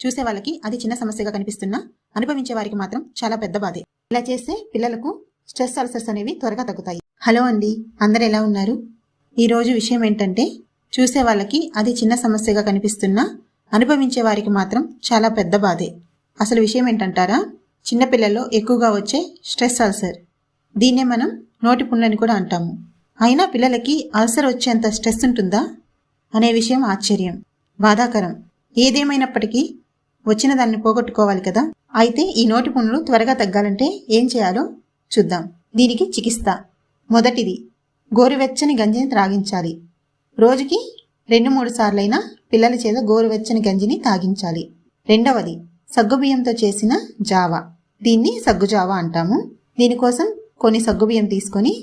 చూసే వాళ్ళకి అది చిన్న సమస్యగా కనిపిస్తున్నా అనుభవించే వారికి మాత్రం చాలా పెద్ద బాధే. ఇలా చేస్తే పిల్లలకు స్ట్రెస్ అల్సర్స్ అనేవి త్వరగా తగ్గుతాయి. హలో అండి, అందరు ఎలా ఉన్నారు? ఈ రోజు విషయం ఏంటంటే, చూసే వాళ్ళకి అది చిన్న సమస్యగా కనిపిస్తున్నా అనుభవించే వారికి మాత్రం చాలా పెద్ద బాధే. అసలు విషయం ఏంటంటారా? చిన్నపిల్లల్లో ఎక్కువగా వచ్చే స్ట్రెస్ అల్సర్. దీన్నే మనం నోటి పుండ్లని కూడా అంటాము. అయినా పిల్లలకి అల్సర్ వచ్చేంత స్ట్రెస్ ఉంటుందా అనే విషయం ఆశ్చర్యం, బాధాకరం. ఏదేమైనప్పటికీ వచ్చిన దాన్ని పోగొట్టుకోవాలి కదా. అయితే ఈ నోటి పుండ్లు త్వరగా తగ్గాలంటే ఏం చేయాలో చూద్దాం. దీనికి చికిత్స. మొదటిది, గోరువెచ్చని గంజిని త్రాగించాలి. రోజుకి 2-3 సార్లైనా పిల్లల చేత గోరువెచ్చని గంజిని తాగించాలి. రెండవది, సగ్గుబియ్యంతో చేసిన జావా. దీన్ని సగ్గు జావా అంటాము. దీనికోసం కొన్ని సగ్గుబియ్యం తీసుకొని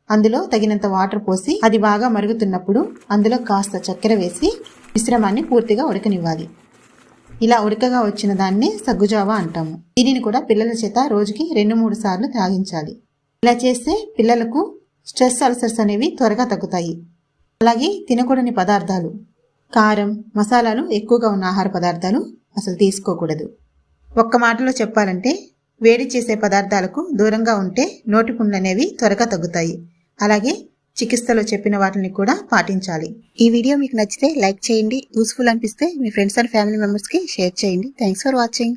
అందులో తగినంత వాటర్ పోసి అది బాగా మరుగుతున్నప్పుడు అందులో కాస్త చక్కెర వేసి మిశ్రమాన్ని పూర్తిగా ఉడకనివ్వాలి. ఇలా ఉడకగా వచ్చిన దాన్ని సగ్గుజావా అంటాము. దీనిని కూడా పిల్లల చేత రోజుకి 2-3 సార్లు త్రాగించాలి. ఇలా చేస్తే పిల్లలకు స్ట్రెస్ అల్సర్స్ అనేవి త్వరగా తగ్గుతాయి. అలాగే తినకూడని పదార్థాలు, కారం, మసాలాలు ఎక్కువగా ఉన్న ఆహార పదార్థాలు అసలు తీసుకోకూడదు. ఒక్క మాటలో చెప్పాలంటే, వేడి చేసే పదార్థాలకు దూరంగా ఉంటే నోటి పుండ్లు అనేవి త్వరగా తగ్గుతాయి. అలాగే చికిత్సలో చెప్పిన వాటిని కూడా పాటించాలి. ఈ వీడియో మీకు నచ్చితే లైక్ చేయండి. యూస్ఫుల్ అనిపిస్తే మీ ఫ్రెండ్స్ అండ్ ఫ్యామిలీ మెంబర్స్కి షేర్ చేయండి. Thanks for watching.